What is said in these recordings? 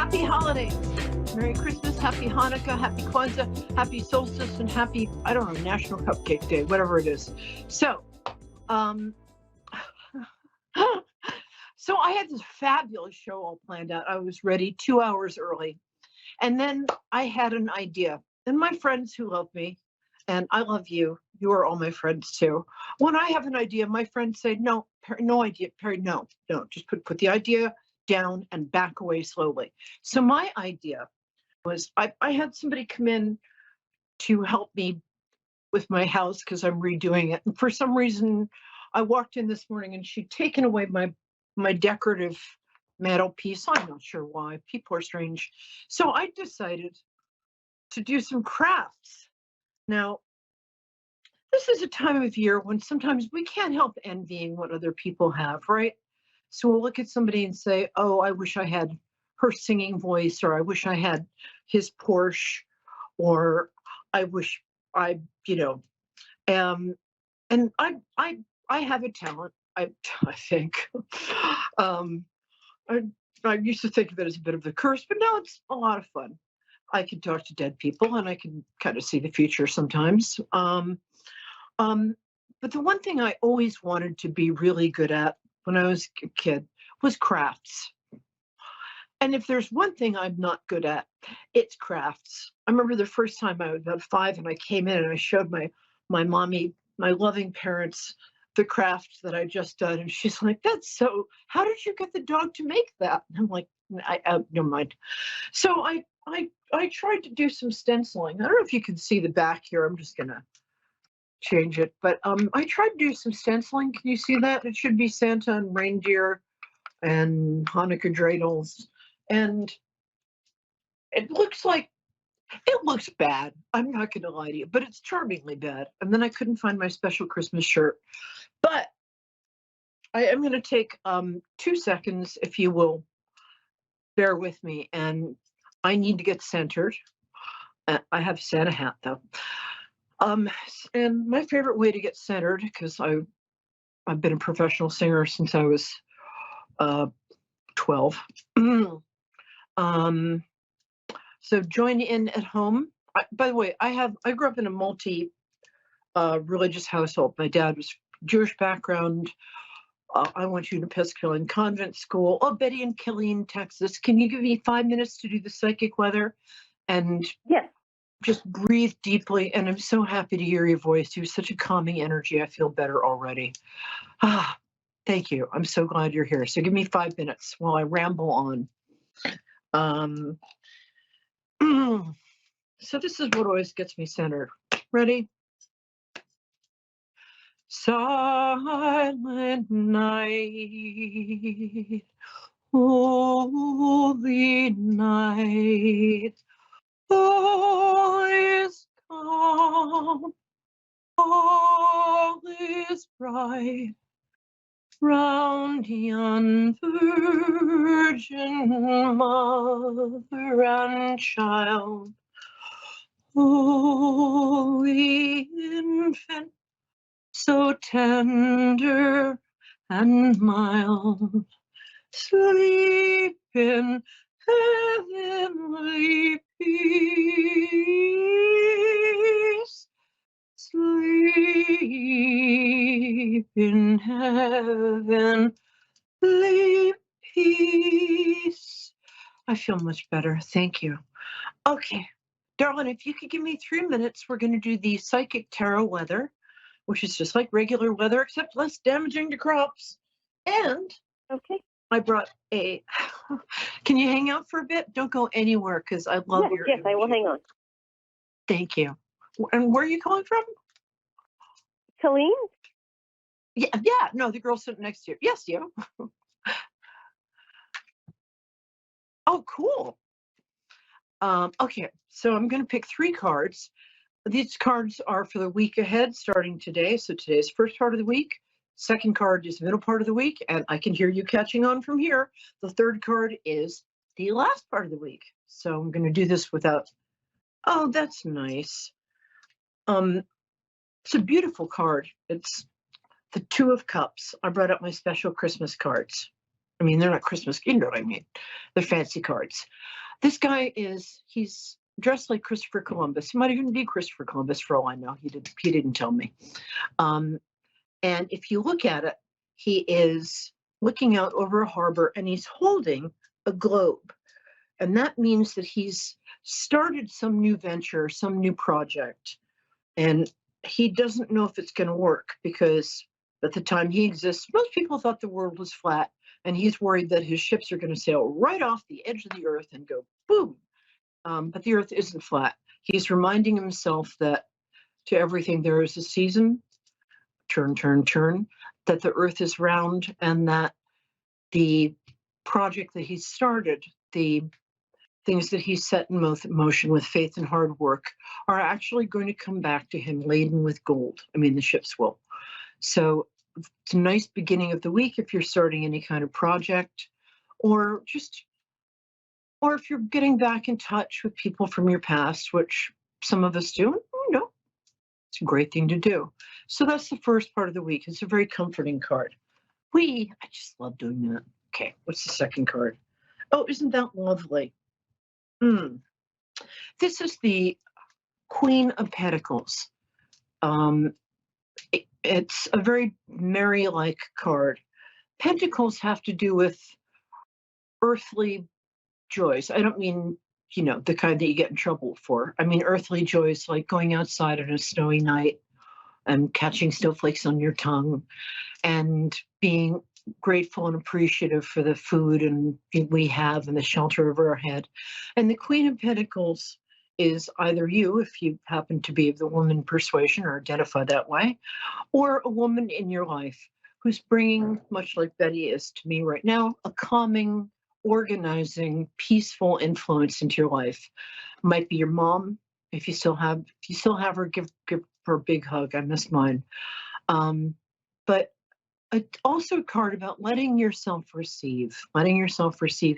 Happy holidays. Merry Christmas, Happy Hanukkah, Happy Kwanzaa, Happy Solstice, and Happy, I don't know, National Cupcake Day, whatever it is. So, so I had this fabulous show all planned out. I was ready 2 hours early. And then I had an idea. And my friends who love me, and I love you, you are all my friends too. When I have an idea, my friends say, no, Peri, no idea, Peri, no, just put the idea down and back away slowly. So my idea was I had somebody come in to help me with my house because I'm redoing it. And for some reason, I walked in this morning and she'd taken away my decorative mantelpiece. I'm not sure why. People are strange. So I decided to do some crafts. Now, this is a time of year when sometimes we can't help envying what other people have, right? So we'll look at somebody and say, oh, I wish I had her singing voice, or I wish I had his Porsche, or I wish I, and I have a talent. I think. I I used to think of it as a bit of a curse, but now it's a lot of fun. I can talk to dead people, and I can kind of see the future sometimes. But the one thing I always wanted to be really good at when I was a kid was crafts. And if there's one thing I'm not good at, it's crafts. I remember the first time I was about 5 and I came in and I showed my mommy, my loving parents, the craft that I just done. And she's like, how did you get the dog to make that? And I'm like, never mind. So I tried to do some stenciling. I don't know if you can see the back here. I'm just going to change it. But I tried to do some stenciling. Can you see that? It should be Santa and reindeer and Hanukkah dreidels. And it looks bad. I'm not going to lie to you, but it's charmingly bad. And then I couldn't find my special Christmas shirt. But I am going to take 2 seconds, if you will bear with me. And I need to get centered. I have a Santa hat, though. And my favorite way to get centered, because I've been a professional singer since I was 12. So join in at home. By the way, I grew up in a multi-religious household. My dad was Jewish background. I went to an Episcopalian convent school. Oh, Betty in Killeen, Texas. Can you give me 5 minutes to do the psychic weather? And yes, just breathe deeply. And I'm so happy to hear your voice. You have such a calming energy. I feel better already. Thank you. I'm so glad you're here. So give me 5 minutes while I ramble on. So this is what always gets me centered. Ready? Silent night, holy night, all is calm, all is bright, round yon virgin mother and child, holy infant, so tender and mild, sleep in heavenly peace, sleep in heavenly peace. I feel much better. Thank you. Okay, darling, if you could give me 3 minutes, we're going to do the psychic tarot weather, which is just like regular weather, except less damaging to crops. And okay. I brought a, can you hang out for a bit? Don't go anywhere, because I love your Yes, I will hang on. Thank you. And where are you calling from? Colleen? Yeah, no, the girl sitting next to you. Yes, you. Oh, cool. Okay, so I'm going to pick 3 cards. These cards are for the week ahead, starting today. So today's first part of the week. Second card is the middle part of the week, and I can hear you catching on from here. The third card is the last part of the week. So I'm going to do this without. Oh, that's nice. It's a beautiful card. It's the 2 of Cups. I brought up my special Christmas cards. I mean, they're not Christmas, you know what I mean? They're fancy cards. This guy he's dressed like Christopher Columbus. He might even be Christopher Columbus for all I know. He didn't tell me. Um, and if you look at it, he is looking out over a harbor and he's holding a globe. And that means that he's started some new venture, some new project. And he doesn't know if it's going to work because at the time he exists, most people thought the world was flat. And he's worried that his ships are going to sail right off the edge of the earth and go boom. But the earth isn't flat. He's reminding himself that to everything there is a season, turn, turn, turn, that the earth is round and that the project that he started, the things that he set in motion with faith and hard work are actually going to come back to him laden with gold. I mean, the ships will. So it's a nice beginning of the week if you're starting any kind of project or if you're getting back in touch with people from your past, which some of us do, it's a great thing to do. So that's the first part of the week. It's a very comforting card. I just love doing that. Okay, what's the second card? Oh, isn't that lovely? This is the Queen of Pentacles. It's a very Mary-like card. Pentacles have to do with earthly joys. I don't mean, the kind that you get in trouble for. I mean earthly joys like going outside on a snowy night and catching snowflakes on your tongue and being grateful and appreciative for the food and we have and the shelter over our head. And the Queen of Pentacles is either you, if you happen to be of the woman persuasion or identify that way, or a woman in your life who's bringing, much like Betty is to me right now, a calming, organizing, peaceful influence into your life. Might be your mom. If you still have her, give her a big hug. I miss mine. But also a card about letting yourself receive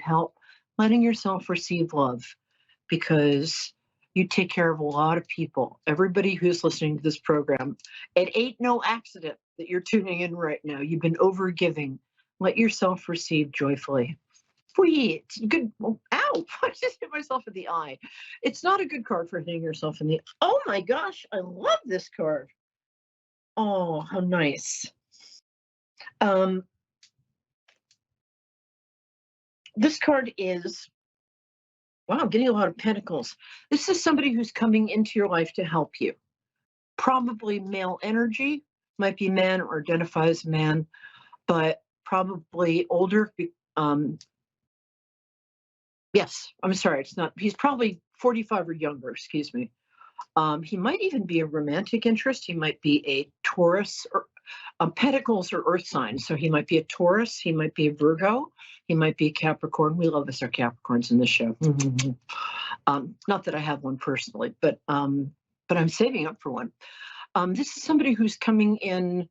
help, letting yourself receive love, because you take care of a lot of people. Everybody who's listening to this program, it ain't no accident that you're tuning in right now. You've been overgiving. Let yourself receive joyfully. It's good. Ow! I just hit myself in the eye. It's not a good card for hitting yourself in the. Oh my gosh! I love this card. Oh, how nice. This card is. Wow, I'm getting a lot of pentacles. This is somebody who's coming into your life to help you. Probably male energy, might be man or identify as man, but probably older. Yes, I'm sorry, it's not. He's probably 45 or younger, excuse me. He might even be a romantic interest. He might be a Taurus or Pentacles or Earth signs. So he might be a Taurus. He might be a Virgo. He might be a Capricorn. We love us our Capricorns in this show. Not that I have one personally, but I'm saving up for one. This is somebody who's coming in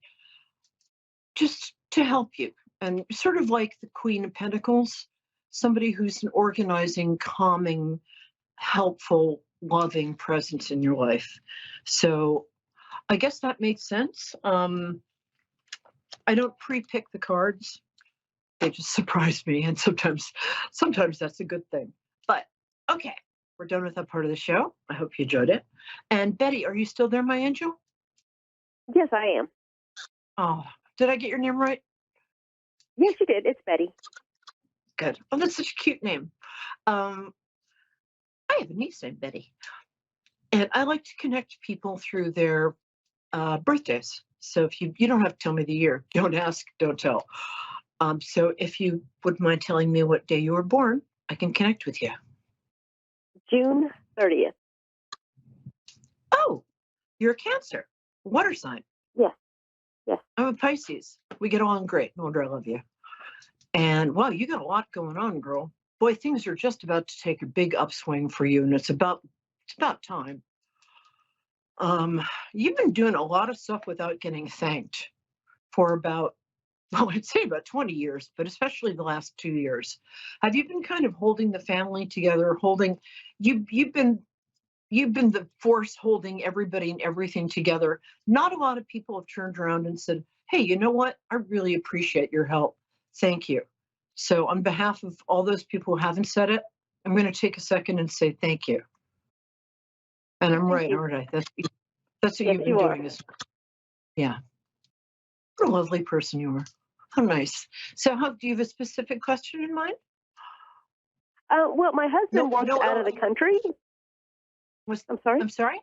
just to help you, and sort of like the Queen of Pentacles, somebody who's an organizing, calming, helpful, loving presence in your life. So I guess that makes sense. I don't pre-pick the cards. They just surprise me. And sometimes that's a good thing. But okay, we're done with that part of the show. I hope you enjoyed it. And Betty, are you still there, my angel? Yes, I am. Oh, did I get your name right? Yes, you did. It's Betty. Good. Oh, that's such a cute name. I have a niece named Betty. And I like to connect people through their birthdays. So if you don't have to tell me the year, don't ask, don't tell. So if you wouldn't mind telling me what day you were born, I can connect with you. June 30th. Oh, you're a Cancer, water sign. Yes. Yes. I'm a Pisces. We get along great. No wonder I love you. And wow, you got a lot going on, girl. Boy, things are just about to take a big upswing for you, and it's about time. You've been doing a lot of stuff without getting thanked for about, well, I'd say about 20 years, but especially the last 2 years. Have you been kind of holding the family together, you've been the force holding everybody and everything together. Not a lot of people have turned around and said, hey, you know what? I really appreciate your help. Thank you. So on behalf of all those people who haven't said it, I'm going to take a second and say thank you. And I'm right, aren't I? That's what Yes, you've been you are. doing. Yeah. What a lovely person you are. How nice. So do you have a specific question in mind? Well, my husband works out of the country. I'm sorry? I'm sorry?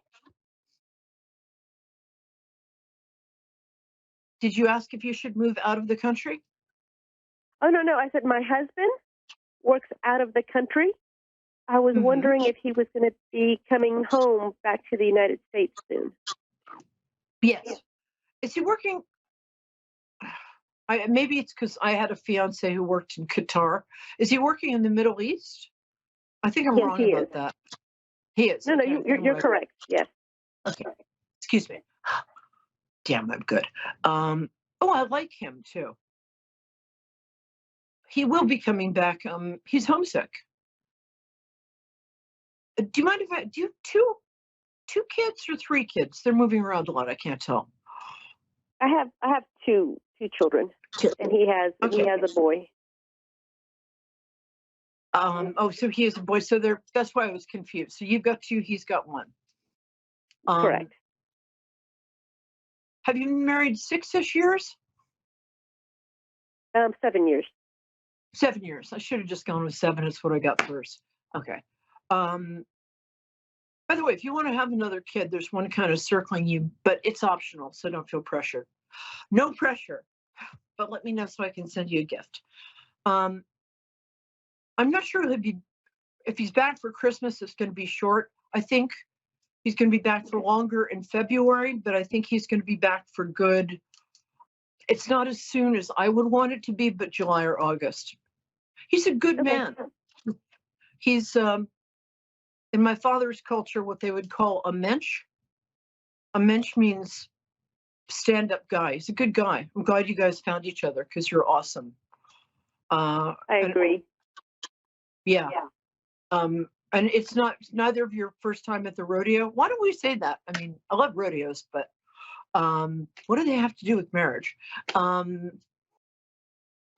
Did you ask if you should move out of the country? Oh, no. I said my husband works out of the country. I was wondering if he was going to be coming home back to the United States soon. Yes. Is he working? Maybe it's because I had a fiance who worked in Qatar. Is he working in the Middle East? I think I'm wrong about that. He is. No, you're correct. Yes. Okay. Excuse me. Damn, I'm good. I like him too. He will be coming back. He's homesick. Do you mind if do you have two kids or three kids? They're moving around a lot. I can't tell. I have two children, and he has a boy. So he has a boy. So that's why I was confused. So you've got two. He's got one. Correct. Have you been married 6-ish years? 7 years. 7 years. I should have just gone with 7. That's what I got first. Okay. By the way, if you want to have another kid, there's one kind of circling you, but it's optional, so don't feel pressured. No pressure, but let me know so I can send you a gift. I'm not sure if he's back for Christmas, it's going to be short. I think he's going to be back for longer in February, but I think he's going to be back for good. It's not as soon as I would want it to be, but July or August. He's a good man. He's, in my father's culture, what they would call a mensch. A mensch means stand-up guy. He's a good guy. I'm glad you guys found each other because you're awesome. I agree. Yeah. And it's neither of your first time at the rodeo. Why don't we say that? I mean, I love rodeos, but what do they have to do with marriage?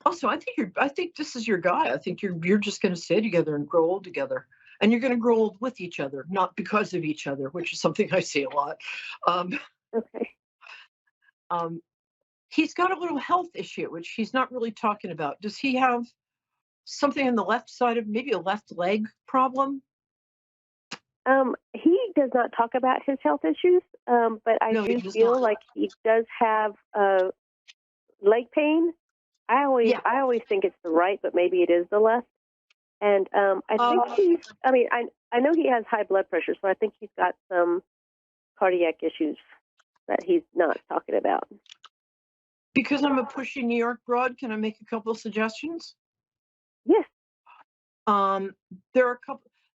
Also, I think this is your guy. I think you're just going to stay together and grow old together, and you're going to grow old with each other, not because of each other, which is something I see a lot. Okay. He's got a little health issue, which he's not really talking about. Does he have something on the left side of maybe a left leg problem? He does not talk about his health issues, but I do feel like he does have leg pain. I always think it's the right, but maybe it is the left. And I think I know he has high blood pressure, so I think he's got some cardiac issues that he's not talking about. Because I'm a pushy New York broad, can I make a couple of suggestions? Yes.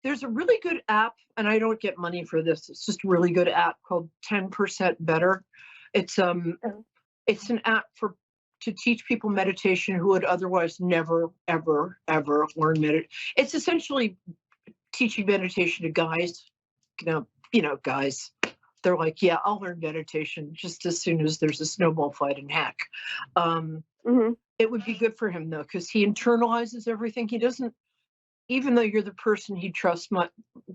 There's a really good app, and I don't get money for this. It's just a really good app called 10% Better. It's an app to teach people meditation who would otherwise never, ever, ever learn meditation. It's essentially teaching meditation to guys. Guys. They're like, yeah, I'll learn meditation just as soon as there's a snowball fight in heck. It would be good for him, though, because he internalizes everything. He doesn't, even though you're the person he trusts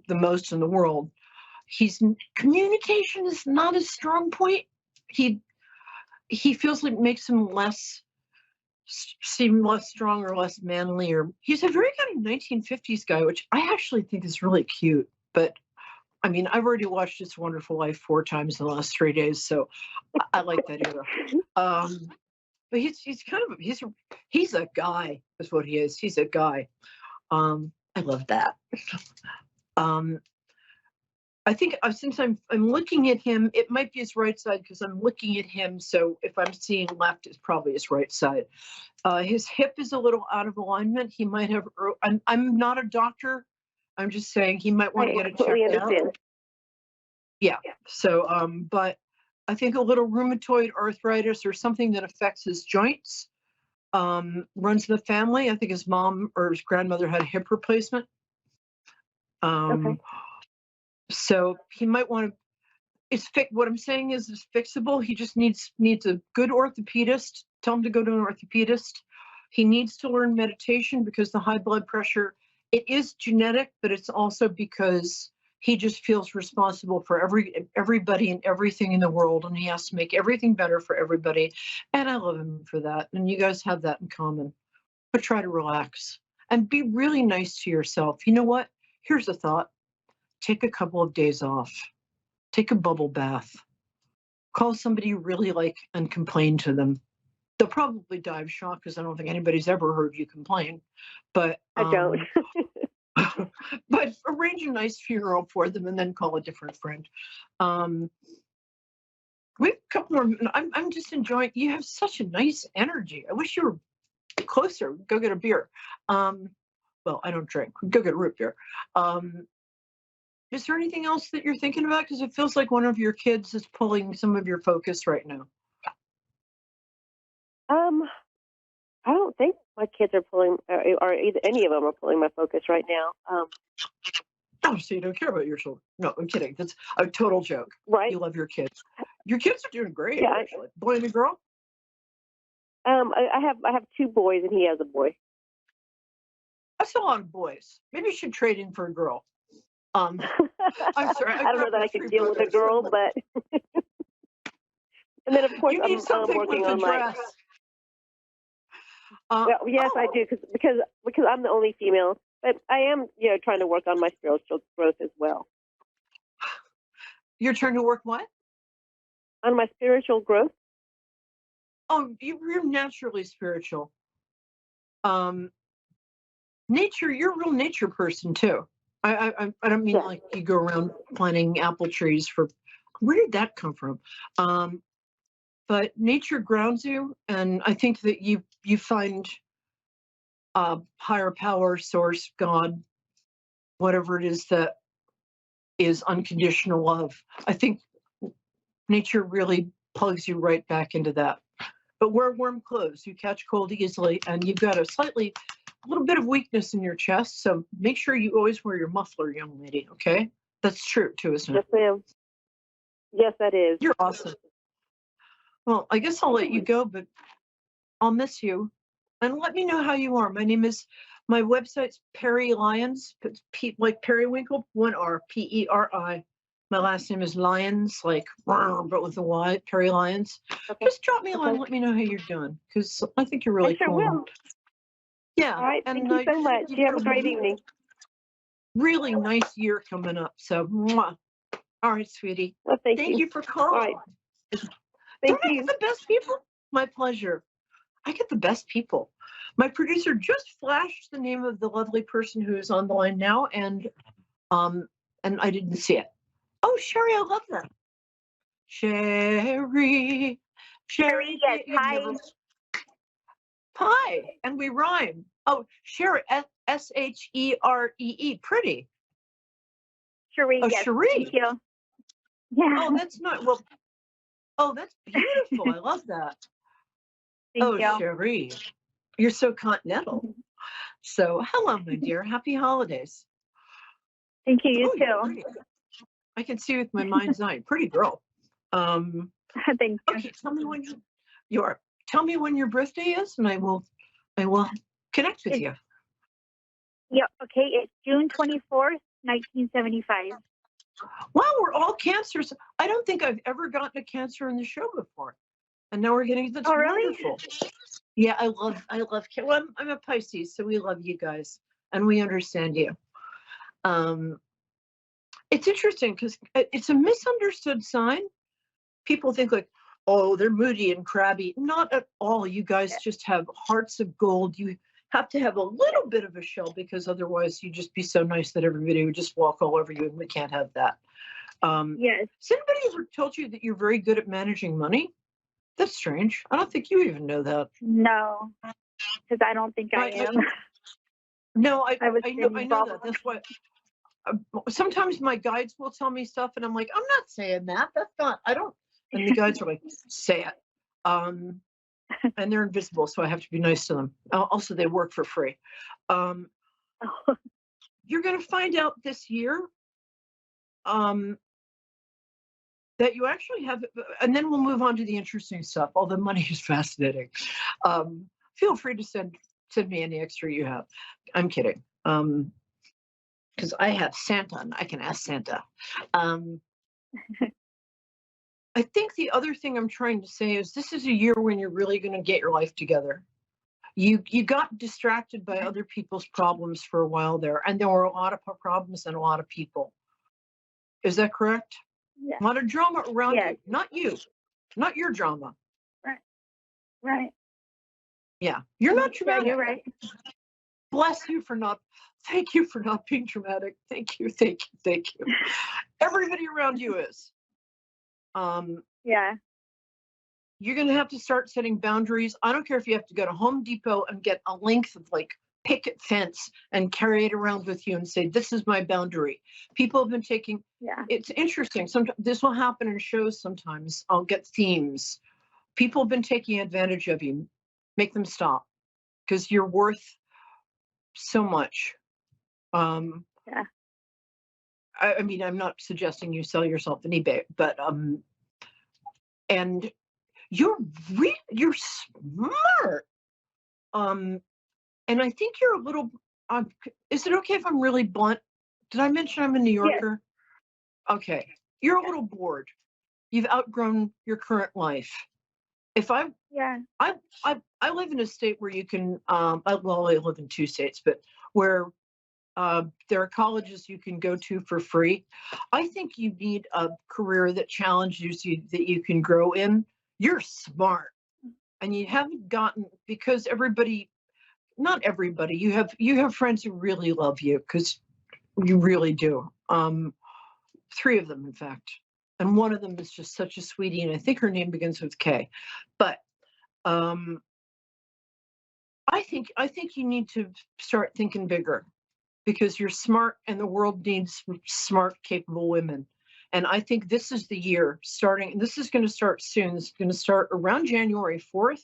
the most in the world, communication is not his strong point. He feels like it makes him seem less strong or less manly. Or he's a very kind of 1950s guy, which I actually think is really cute. But I mean, I've already watched It's a Wonderful Life 4 times in the last 3 days, so I like that era. But he's a guy, is what he is. He's a guy. I love that. I think since I'm looking at him, it might be his right side because I'm looking at him. So if I'm seeing left, it's probably his right side. His hip is a little out of alignment. He might have. I'm not a doctor. I'm just saying he might want to get it checked out. Yeah. So, but I think a little rheumatoid arthritis or something that affects his joints runs in the family. I think his mom or his grandmother had a hip replacement. So he might want to. What I'm saying is it's fixable. He just needs a good orthopedist. Tell him to go to an orthopedist. He needs to learn meditation because the high blood pressure, it is genetic, but it's also because he just feels responsible for everybody and everything in the world, and he has to make everything better for everybody. And I love him for that. And you guys have that in common. But try to relax and be really nice to yourself. You know what? Here's a thought. Take a couple of days off. Take a bubble bath. Call somebody you really like and complain to them. They'll probably die of shock because I don't think anybody's ever heard you complain. But I don't. but arrange a nice funeral for them and then call a different friend. We have a couple more. I'm just enjoying. You have such a nice energy. I wish you were closer. Go get a beer. Well, I don't drink. Go get a root beer. Is there anything else that you're thinking about? Because it feels like one of your kids is pulling some of your focus right now. I don't think my kids are pulling, or either any of them are pulling my focus right now. Oh, so you don't care about your children? No, I'm kidding. That's a total joke. Right. You love your kids. Your kids are doing great. Yeah, actually. Boy and a girl. I have 2 boys and he has a boy. That's a lot of boys. Maybe you should trade in for a girl. I'm sorry. I don't know that I could deal with a girl, but and then of course I'm working on my. Well, yes, I do because I'm the only female, but I am trying to work on my spiritual growth as well. You're trying to work what? On my spiritual growth. Oh, you're naturally spiritual. Nature, you're a real nature person too. I don't mean like you go around planting apple trees for. Where did that come from? But nature grounds you, and I think that you find higher power, source, God, whatever it is that is unconditional love. I think nature really plugs you right back into that. But wear warm clothes. You catch cold easily, and you've got a little bit of weakness in your chest. So make sure you always wear your muffler, young lady. Okay, that's true too, isn't it? Yes, ma'am. Yes, that is. You're awesome. Well, I guess I'll let you go, but I'll miss you. And let me know how you are. My website's Peri Lyons, like periwinkle, 1 R, Peri. My last name is Lyons, like, but with a Y, Peri Lyons. Okay. Just drop me a line, let me know how you're doing, because I think you're really cool. I sure will. Yeah. All right, thank you so much. You have a great evening. Really nice year coming up, so mwah. All right, sweetie. Well, thank you for calling. All right. Thank you. I get the best people? My pleasure. I get the best people. My producer just flashed the name of the lovely person who is on the line now, and I didn't see it. Oh, Sherry, I love that. Sherry. Yes, hi. Hi, and we rhyme. Oh, Sherry, Sheree, pretty. Sheree, oh, yes, Sheree. Thank you. Yeah. Oh, that's not, well, oh, that's beautiful. I love that. Thank you. Sheree, you're so continental. So, hello, my dear. Happy holidays. Thank you. You too. I can see with my mind's eye. Pretty girl. Thank you. Okay, tell me when tell me when your birthday is, and I will connect with you. Yeah. Okay. It's June 24th, 1975. Wow, we're all cancers. I don't think I've ever gotten a cancer in the show before, and now we're getting that's wonderful. Yeah, I love. Well, I'm a Pisces, so we love you guys, and we understand you. It's interesting because it's a misunderstood sign. People think like, oh, they're moody and crabby. Not at all. You guys just have hearts of gold. You have to have a little bit of a shell because otherwise you'd just be so nice that everybody would just walk all over you, and we can't have that. Yes. Has anybody ever told you that you're very good at managing money? That's strange. I don't think you even know that. No, because I don't think I am. No, I know that. That's what. Sometimes my guides will tell me stuff, and I'm like, I'm not saying that. That's not. I don't. And the guides are like, say it. And they're invisible, so I have to be nice to them. Also, they work for free. You're going to find out this year that you actually have, and then we'll move on to the interesting stuff. All the money is fascinating. feel free to send me any extra you have. I'm kidding. Because I have Santa and I can ask Santa. I think the other thing I'm trying to say is this is a year when you're really going to get your life together. You got distracted by other people's problems for a while there, and there were a lot of problems and a lot of people. Is that correct? Yeah. A lot of drama around you, not your drama. Right. Yeah, you're not dramatic. Yeah, you're right. Bless you for not. Thank you for not being dramatic. Thank you. Everybody around you is. Yeah. You're going to have to start setting boundaries. I don't care if you have to go to Home Depot and get a length of like picket fence and carry it around with you and say, this is my boundary. People have been taking, it's interesting. Sometimes this will happen in shows sometimes. I'll get themes. People have been taking advantage of you. Make them stop because you're worth so much. I mean, I'm not suggesting you sell yourself on eBay, but, and you're smart. And I think you're a little, is it okay if I'm really blunt? Did I mention I'm a New Yorker? Yes. Okay. You're a little bored. You've outgrown your current life. If I live in a state where you can, I live in 2 states, but where there are colleges you can go to for free. I think you need a career that challenges you, that you can grow in. You're smart. And you haven't gotten, because not everybody, you have friends who really love you, because you really do. 3 of them, in fact. And one of them is just such a sweetie, and I think her name begins with K. But I think you need to start thinking bigger, because you're smart and the world needs smart, capable women. And I think this is the year starting, this is going to start soon. It's going to start around January 4th,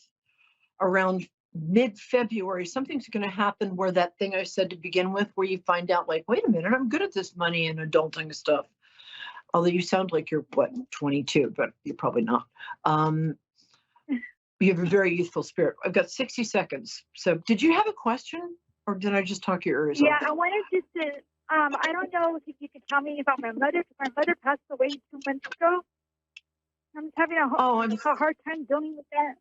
around mid-February. Something's going to happen where that thing I said to begin with, where you find out like, wait a minute, I'm good at this money and adulting stuff. Although you sound like you're, 22, but you're probably not. You have a very youthful spirit. I've got 60 seconds. So did you have a question, or did I just talk your ears off? Yeah, I wanted just to, I don't know if you could tell me about my mother. My mother passed away 2 months ago. I'm having a hard time dealing with that.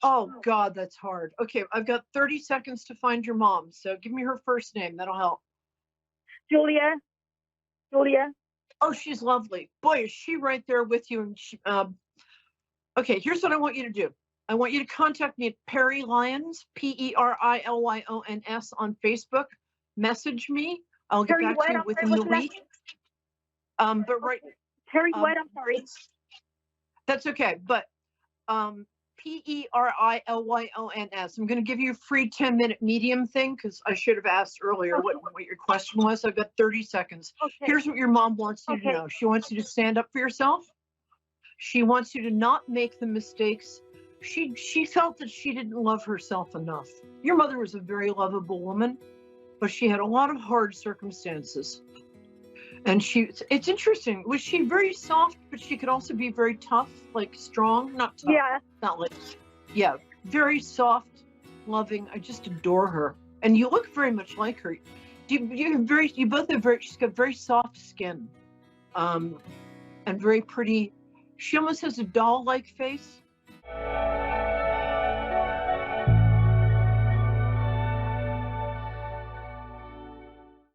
Oh, God, that's hard. Okay, I've got 30 seconds to find your mom. So give me her first name. That'll help. Julia. Oh, she's lovely. Boy, is she right there with you. And she, okay, here's what I want you to do. I want you to contact me at Peri Lyons, PERILYONS on Facebook. Message me. I'll get back to you within the week. But right. Peri what? I'm sorry. That's okay. But PERILYONS. I'm going to give you a free 10-minute medium thing, because I should have asked earlier what your question was. I've got 30 seconds. Okay. Here's what your mom wants you to know. She wants you to stand up for yourself. She wants you to not make the mistakes. She felt that she didn't love herself enough. Your mother was a very lovable woman, but she had a lot of hard circumstances. And it's interesting. Was she very soft, but she could also be very tough, like strong, not tough. Yeah. Not like, yeah, very soft, loving. I just adore her. And you look very much like her. You both have she's got very soft skin, and very pretty. She almost has a doll-like face.